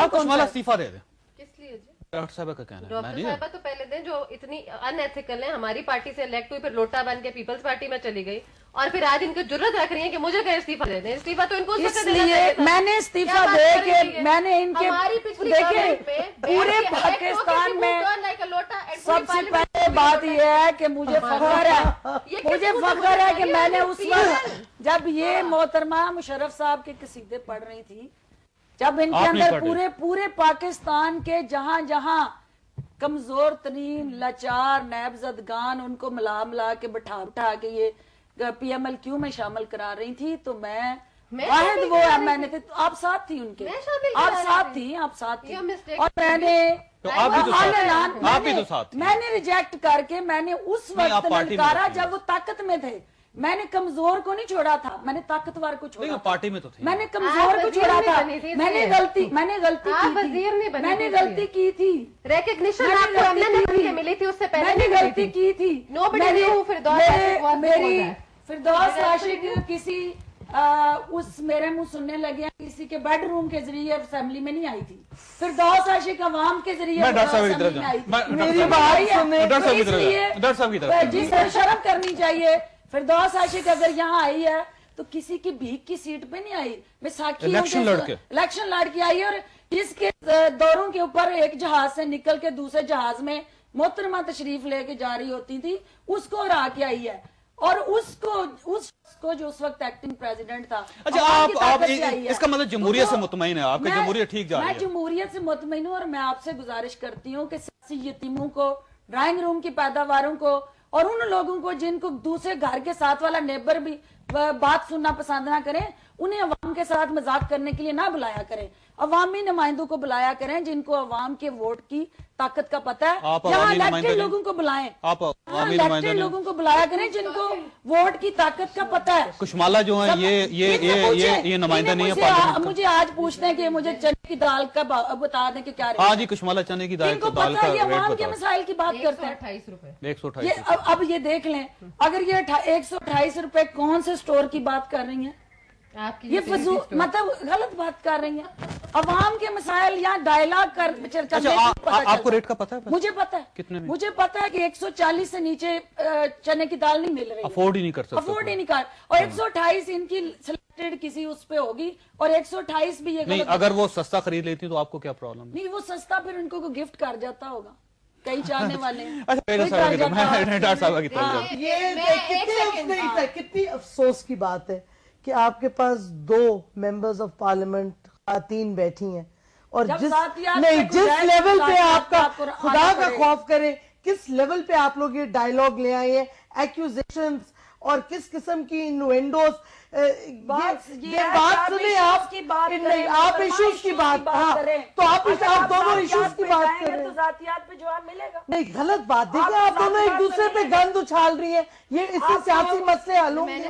कश्माला इस्तीफा दे दे। किस लिए जी? डॉक्टर साहब का कहना है। डॉक्टर साहबा तो पहले दिन जो इतनी अनएथिकल है, हमारी पार्टी से इलेक्ट हुई, फिर लोटा बन के पीपल्स पार्टी में चली गई, और फिर आज इनको जरूरत रख रही है कि मुझे कहीं इस्तीफा दे दें। इस्तीफा तो इनको इसलिए मैंने इस्तीफा दे के मैंने इनके देखिए पूरे पाकिस्तान में सबसे पहले बात यह है कि मुझे फख्र है कि मैंने उस वक्त जब ये मोहतरमा मुशर्रफ साहब के कसीदे पढ़ रही थी, जब इनके अंदर पूरे पाकिस्तान के जहां जहां कमजोर तरीन लाचार नैबजदगान उनको मिला के बैठा के ये PMLQ में शामिल करा रही थी, तो मैं वाहिद वो है मैंने थे, तो आप साथ थी उनके, आप साथ थी और मैंने तो आप भी तो साथ मैंने रिजेक्ट करके मैंने उस वक्त ललकारा जब वो ताकत में थे। मैंने कमजोर को नहीं छोड़ा था, मैंने ताकतवर को छोड़ा। पार्टी में तो थे। मैंने कमजोर को छोड़ा था। मैंने गलती की थी। रिकॉग्निशन आपको हमने नहीं मिली थी उससे पहले। मैंने गलती की थी। मेरी फिरदौस आशिक किसी उस मेरे मुंह सुनने लगे किसी के बेडरूम के जरिए असेंबली में नहीं आई थी। फिरदौस आशिक अवाम के जरिए मेरी बात सुनिए जी सर, शर्म करनी चाहिए। फिरदौस आशिक अगर यहाँ आई है तो किसी की भीख की सीट पे नहीं आई, मैं साक्षी इलेक्शन लड़ के आई, और इसके दौरों के ऊपर एक जहाज से निकल के दूसरे जहाज में मोहतरमा तशरीफ लेके जा रही होती थी, उसको हरा के आई है। और उसको जो उस वक्त एक्टिंग प्रेसिडेंट था। अच्छा, आप इसका मतलब जमहूरियत से मुतमईन है, आपकी जमहूरियत ठीक जा रही है? मैं जमहूरियत से मुतमईन हूँ, और मैं आपसे गुजारिश करती हूँ कि सियासी यतीमों को, ड्राइंग रूम की पैदावारों को, और उन लोगों को जिनको दूसरे घर के साथ वाला नेबर भी बात सुनना पसंद ना करें, उन्हें अवाम के साथ मजाक करने के लिए ना बुलाया करें। अवामी नुमाइंदों को बुलाया करें जिनको अवाम के वोट की ताकत का पता है। यहाँ इलेक्टेड लोगों को बुलाएं, इलेक्टेड लोगों को बुलाया करें जिनको वोट की ताकत का पता है। कुशमाला जो है ये नुमाइंदा नहीं है। मुझे आज पूछते हैं कि मुझे चने की दाल का बता दें कि क्या। हाँ जी, कुशमाला चने की दाल का अवाम के मसाइल की बात करते हैं। 128 अब ये देख लें, अगर ये 128 रुपए कौन से स्टोर की बात कर रही हैं, ये फजूल मतलब गलत बात कर रही हैं। अवाम के मसाइल यहाँ डायलॉग कर आपको रेट का पता है? मुझे पता है। कितने में? मुझे पता है कि 140 से नीचे चने की दाल नहीं मिल रही, अफोर्ड ही नहीं कर सकते, अफोर्ड ही नहीं कर। और 128 इनकी सिलेक्टेड किसी उस पे होगी, और 128 भी ये नहीं। अगर वो सस्ता खरीद लेती तो आपको क्या प्रॉब्लम? नहीं, वो सस्ता फिर उनको को गिफ्ट कर जाता होगा, कई चाहने वाले। कितनी अफसोस की बात है कि आपके पास 2 मेंबर्स ऑफ पार्लियामेंट खातन बैठी हैं, और जिस लेवल पे आपका खुदा का खौफ करें, किस लेवल पे आप लोग ये डायलॉग ले आए हैं, एक्यूजेशंस और किस किस्म की इन्वेंडोस, ये बात सुने आप इश्यूज की बात, तो आप दोनों इश्यूज की बात कर रहे हैं, जातियात पे जवाब मिलेगा। नहीं, गलत बात। देखिए, आप दोनों एक दूसरे पे गंद उछाल रही है, ये इससे सियासी मसले हल होंगे।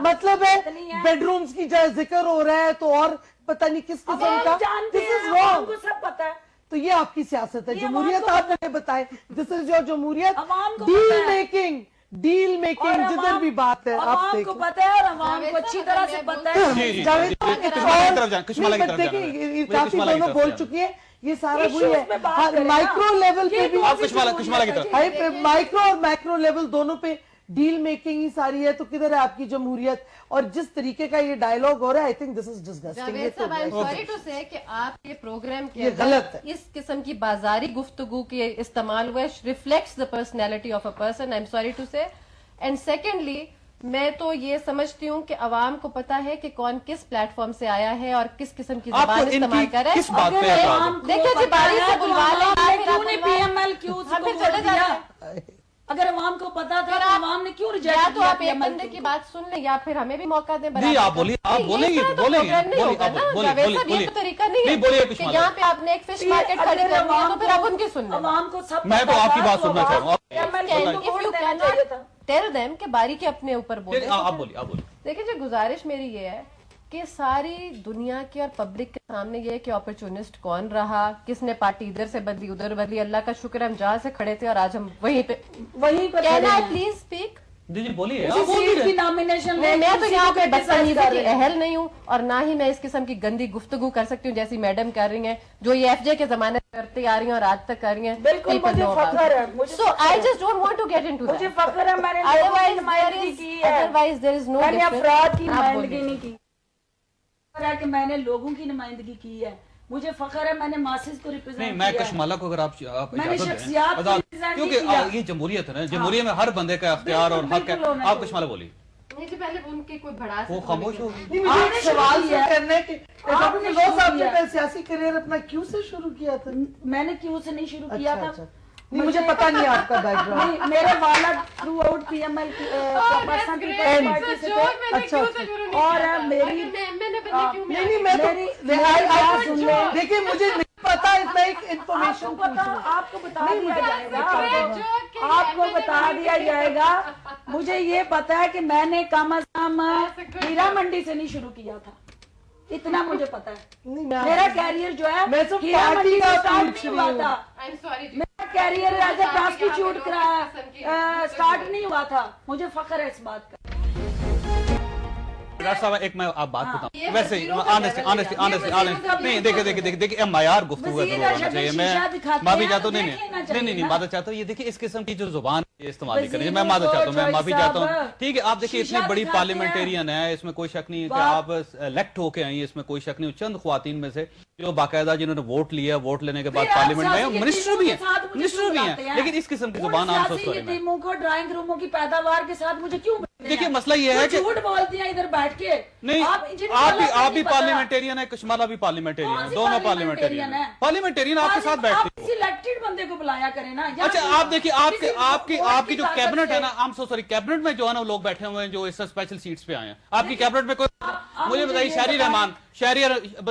मतलब है बेडरूम्स की जगह जिक्र हो रहा है तो और पता नहीं किस किस्म का, दिस इज रॉन्ग, सब पता है। तो ये आपकी सियासत है। जमहूरियत आप मुझे बताएं, दिस इज योर जमहूरियत। डील मेकिंग जिधर भी बात है, आप को पता है, और अवाम को अच्छी तरह से पता है। काफी दोनों बोल चुकी है, ये सारा वही है। माइक्रो लेवल पे भी, माइक्रो और मैक्रो लेवल दोनों पे डील मेकिंग ही सारी है, तो किधर है आपकी जमहूरियत? और जिस तरीके का ये डायलॉग हो रहा है, I think this is disgusting. Sorry to say कि आप ये प्रोग्राम के गलत है। इस किस्म की बाजारी गुफ्तगू के इस्तेमाल हुए reflects the personality of a person. I am sorry to say. And secondly, मैं तो ये समझती हूँ कि अवाम को पता है कि कौन किस प्लेटफॉर्म से आया है और किस किस्म की ज़बान इस्तेमाल कर रहा है। किस बात पे देखिए जी, बारी से बुलवा लें। अगर अवाम को पता था तो अवाम ने क्यों रिजेक्ट किया? या तो आप एक बंदे की बात सुन लें, या फिर हमें भी मौका दें। नहीं, आप बोलिए, आप बोलेंगे, ये तो तरीका नहीं है कि यहाँ पे आपने एक फिश मार्केट खड़ी कर दी है तो फिर आप उनकी सुन लें। अवाम को सब, मैं तो आपकी बात सुनना चाहूँगा। टेल देम के बारी के अपने ऊपर बोले। आप बोलिए। देखिए जी, गुजारिश मेरी ये है कि सारी दुनिया की और पब्लिक के सामने ये है कि अपॉर्चुनिस्ट कौन रहा, किसने पार्टी इधर से बदली उधर बदली। अल्लाह का शुक्र है हम जहाँ से खड़े थे और आज हम वहीं पे कहना है। प्लीज स्पीक, जी बोलिए, उसी सीट की नॉमिनेशन ले, मैं तो यहाँ पे बदतमीजी कर की रहे हैं। अहल नहीं हूँ और ना ही मैं इस किस्म की गंदी गुफ्तगू कर सकती हूँ जैसी मैडम कर रही हैं, जो ये एफजे के जमाने से करती आ रही हैं और आज तक कर रही हैं। बिल्कुल मुझे फख्र है, मुझे so I just don't want to get into मुझे फख्र है, मैंने अदरवाइज नुमाइंदगी की है, अदरवाइज देयर इज नो मैंने अफराद की नुमाइंदगी नहीं की, फख्र है कि मैंने लोगों की नुमाइंदगी की है, मुझे फख्र है मैंने मासिस को रिप्रेजेंट नहीं, किया मैं है। कश्माला को अगर आप मैंने इजाजत शख्सियात को दें, represent क्योंकि किया। ये जमहूरियत है ना, जमहूरियत में हर बंदे का अख्तियार और हक है। बिल्कुल होना आप चाहिए। कश्माला बोलिए, नहीं जी, पहले उनके कोई भड़ास वो खामोश हो नहीं, मुझे आपने एक सवाल शुरू किया। करने के आपने डॉक्टर फिरोज साहब शुरू ने किया। सियासी करियर अपना क्यों से शुरू किया था? मैंने क्यों से नहीं शुरू किया था? अच्छा। नहीं, मुझे पता नहीं आपका बैकग्राउंड। नहीं, मेरे वाला throughout PML person Peoples Party से थे। अच्छा। और मेरी नहीं नहीं, मैं मेरी तो सुन ले। देखिए मुझे नहीं पता, इतना एक इन्फॉर्मेशन आपको बता दिया जाएगा, आपको बता दिया जाएगा। मुझे ये पता है कि मैंने कम अज कम हीरा मंडी से नहीं शुरू किया था, इतना मुझे पता है। नहीं, मेरा कैरियर जो है मैं तो हीरा पार्टी मंडी का से स्टार्ट पूछ नहीं रही हुआ हूँ। था, मेरा कैरियर एज ए प्रोस्टिट्यूट कराया स्टार्ट नहीं हुआ था। मुझे फख्र है इस बात का। राज साहब एक मैं आप बात हाँ, बताऊं, वैसे ऑनेस्टली नहीं, देखिए मायार गुफ्तगू का जरूर होना चाहिए। मैं माफी चाहता हूँ, नहीं माफी चाहता हूँ। ये देखिए इस किस्म की जो जुबान इस्तेमाल नहीं करें, मैं माफी चाहता हूँ, मैं माफी चाहता हूँ। ठीक है, आप देखिए इतनी बड़ी पार्लियामेंटेरियन है, इसमें कोई शक नहीं है कि आप इलेक्ट होके आई हैं, इसमें कोई शक नहीं। चंद ख्वातीन में से जो बाकायदा जिन्होंने वोट लिया, वोट लेने के बाद पार्लियामेंट में आए, मिनिस्टर भी हैं, लेकिन इस किस्म की जुबान आम टीमों को ड्राइंग रूमों की पैदावार के साथ मुझे क्यों देखिए मसला ये है कि झूठ बोलती हैं इधर बैठ के। नहीं, आप भी पार्लियामेंटेरियन है, कश्माला भी पार्लियामेंटेरियन है, दोनों पार्लियामेंटेरियन है। पार्लियामेंटेरियन आपके साथ बैठती है। सिलेक्टेड बंदे को बुलाया करें ना। अच्छा, आप देखिए आपकी जो कैबिनेट है ना, आई सो सॉरी, कैबिनेट में जो है ना लोग बैठे हुए हैं जो इस स्पेशल सीट्स पे आए हैं। आपकी कैबिनेट में कोई, मुझे बताइए,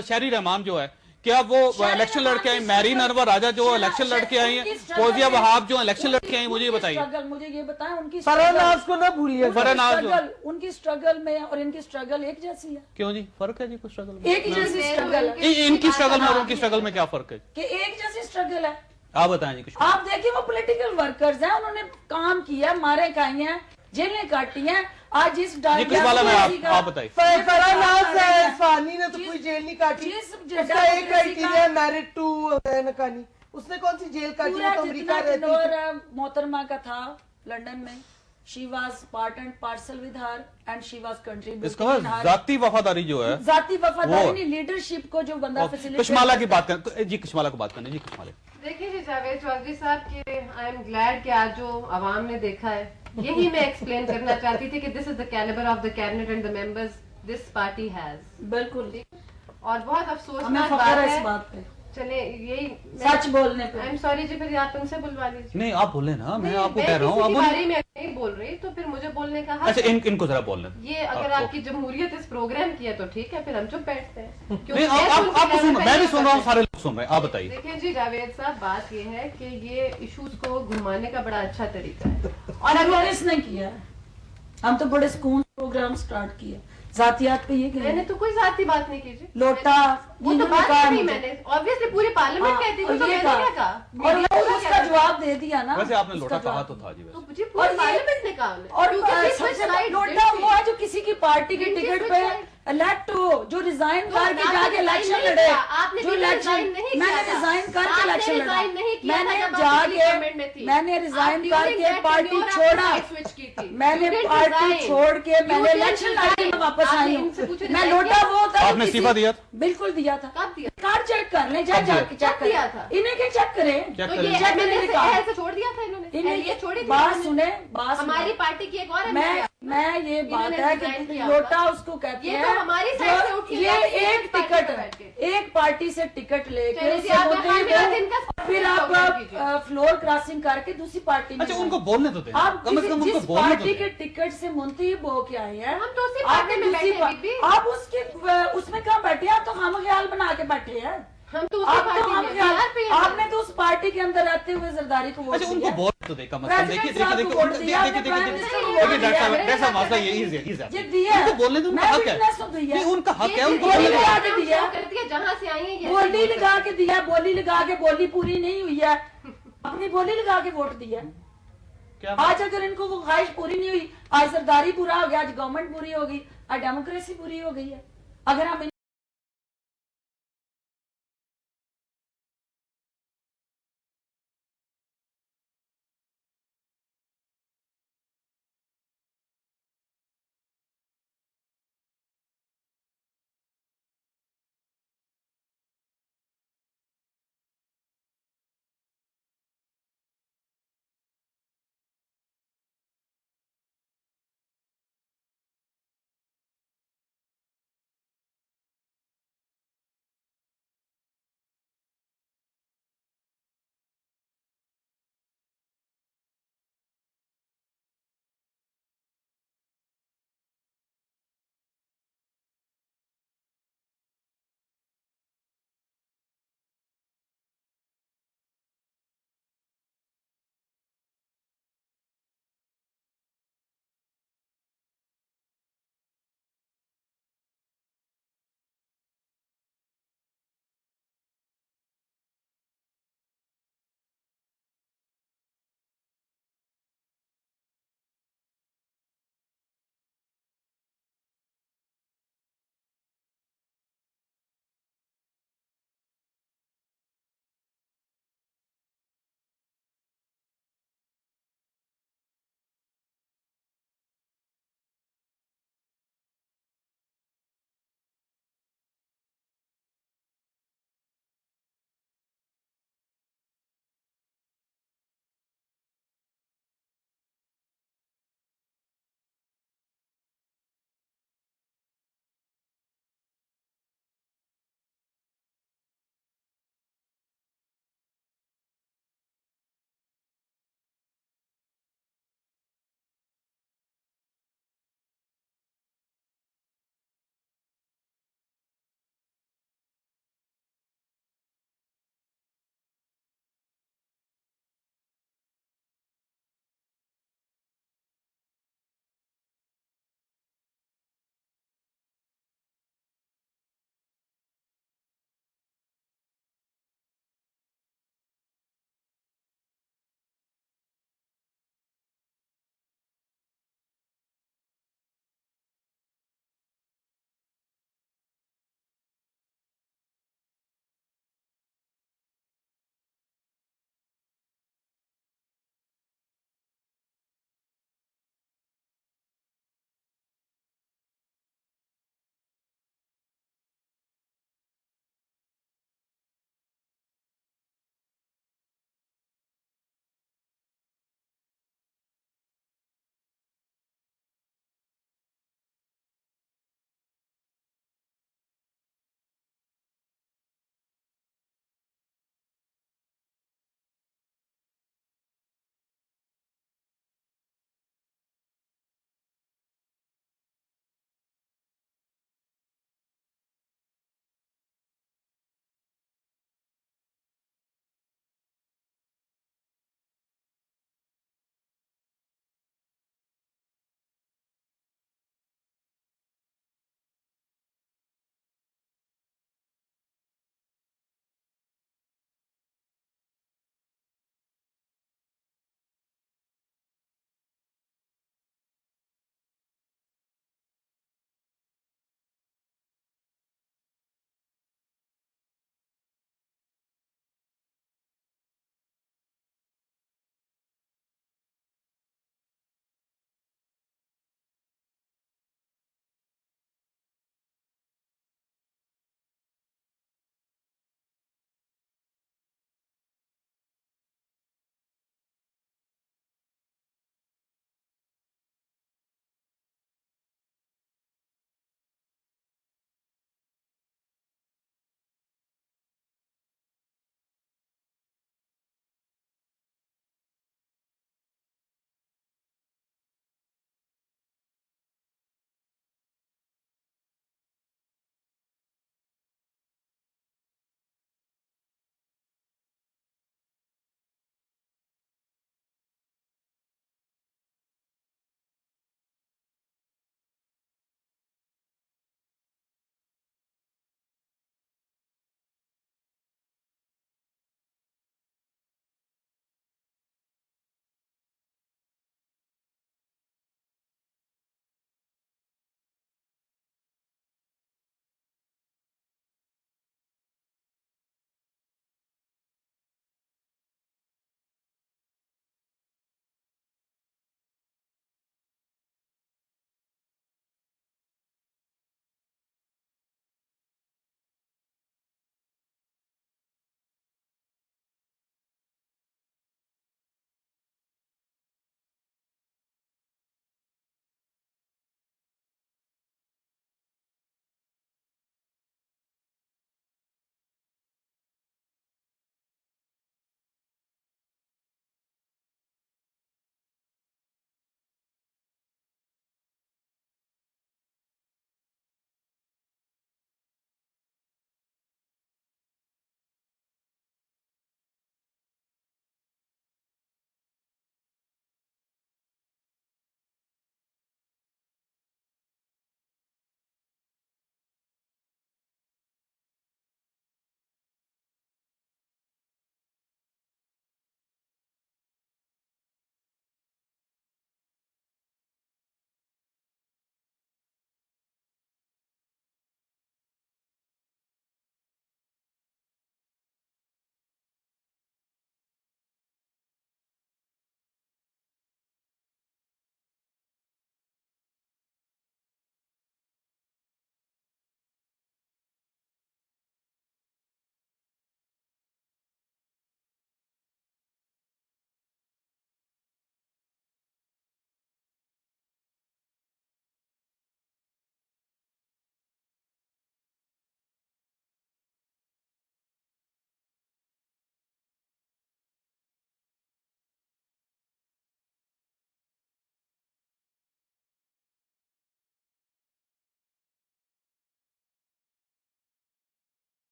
शहरी रहमान जो है, क्या वो इलेक्शन लड़के आई? मैरी नरवा राजा जो इलेक्शन लड़के आई हैं, फौजिया वहाब जो इलेक्शन लड़के आई, मुझे ये बताइए। मुझे ये बताएं, उनकी फरनाज को ना भूलिए। फरनाज उनकी स्ट्रगल में और इनकी स्ट्रगल एक जैसी है। क्यों जी, फर्क है जी कुछ स्ट्रगल में? एक ही जैसी स्ट्रगल है। इनकी स्ट्रगल में और उनकी स्ट्रगल में क्या फर्क है कि एक जैसी स्ट्रगल है। आप बताएं जी कुछ। आप देखिए वो पॉलिटिकल वर्कर्स हैं, उन्होंने काम किया, मारे खाई हैं, जेलें काटी हैं। आज इस वाला में आप बताइए। फरनाज इस्फहानी ने तो कोई जेल नहीं काटी, उसका एक क्राइटेरिया मैरिड टू नकानी, उसने कौन सी जेल काटी? वो तो अमेरिका रहती थी। मोहतरमा का था लंदन में, she was part and parcel with her and she was contributing इसका मतलब जाती वफादारी जो है, जाती वफादारी नहीं, लीडरशिप को जो बंदा फैसिलिटेट। कश्माला की बात करें जी, कश्माला को बात करने जी, कश्माला। देखिए जी जावेद चौधरी साहब के आई एम ग्लैड कि आज जो आवाम ने देखा है, यही मैं एक्सप्लेन करना चाहती थी कि this is the calibre of the cabinet and the members this party has. बिल्कुल, और बहुत अफसोसनाक बात है इस बात पे। चले यही सच बोलने पे। आई एम सॉरी जी, फिर आप उनसे बुलवा लीजिए। नहीं आप बोले ना, मैं आपको कह रहा हूँ। आप बारे में नहीं बोल रही तो फिर मुझे बोलने का हक। अच्छा, इनको जरा बोलने। ये अगर आपकी जमहूरियत इस प्रोग्राम की है तो ठीक है, फिर हम चुप बैठते हैं। नहीं, आपको सुन, मैं भी सुन रहा हूँ, सारे लोग सुन रहे हैं, आप बताइए। देखिए जी जावेद साहब, बात ये है कि ये इश्यूज को घुमाने का बड़ा अच्छा तरीका है और अगर इसने किया है, हम तो बड़े स्कूल प्रोग्राम स्टार्ट किए, जातियात पे ये मैंने तो कोई जाती बात नहीं की जी। लोटा वो तो बात नहीं, मैंने ऑब्वियसली पूरी पार्लियामेंट कहती थी, तो मैंने क्या कहा और ये उसका जवाब दे दिया ना। वैसे आपने लोटा कहा तो था जी, तो मुझे पूरी पार्लियामेंट ने कहा और लोटा वो है जो किसी की पार्टी के टिकट पे इलेक्ट हो, जो रिजाइन करके जाके इलेक्शन लड़े, जो इलेक्शन मैंने रिजाइन करके इलेक्शन लड़ा, मैंने रिजाइन करके पार्टी छोड़ा, मैंने पार्टी छोड़ के मैंने इलेक्शन लड़के वापस आई हूँ। मैं लोटा वो था, आपने इस्तीफा दिया? बिल्कुल दिया था। कब दिया? कार्ड चेक कर ले, जाके चेक दिया था। इन्हें क्या चेक करें? चेक तो ये करें। ऐसे छोड़ दिया था इन्होंने, ये छोड़ी थी बात सुने, बात हमारी पार्टी की एक और मैं ये बात है कि लोटा उसको कहते ये हैं, तो हमारी साइड से उठी ये एक टिकट, एक पार्टी से टिकट लेके फिर आप फ्लोर क्रॉसिंग करके दूसरी पार्टी में। अच्छा, उनको बोलने तो दें, आप कम से कम उनको जिस बोलने तो पार्टी दें। के टिकट से मुंतखब होके आए हैं, हम तो उसी पार्टी में बैठे हैं बीबी। आप उसके उसमें कहाँ बैठे हैं? आप तो हम ख्याल बना के बैठे हैं। हम तो उसी पार्टी में, आपने तो उस पार्टी के अंदर रहते हुए जरदारी को वोट अच्छा, उनको दिया। बोल तो देखा मतलब देखिए प्रेसिडेंट साहब को वोट दिया, जैसा मसला यही है, ये दिया है। उनको बोलने दो, उनका हक है। मैं तो दिया नहीं, उनका हक है, उनको बोली बोलने दो। लगा के दिया, जहाँ से आई है बोली लगा के दिया, बोली लगा के बोली पूरी नहीं हुई है, अपनी बोली लगा के वोट दिया। آج اگر ان کو وہ خواہش پوری نہیں ہوئی، آج سرداری پورا ہو گیا، آج گورنمنٹ پوری ہوگی، آج ڈیموکریسی پوری ہو گئی ہے. اگر ہم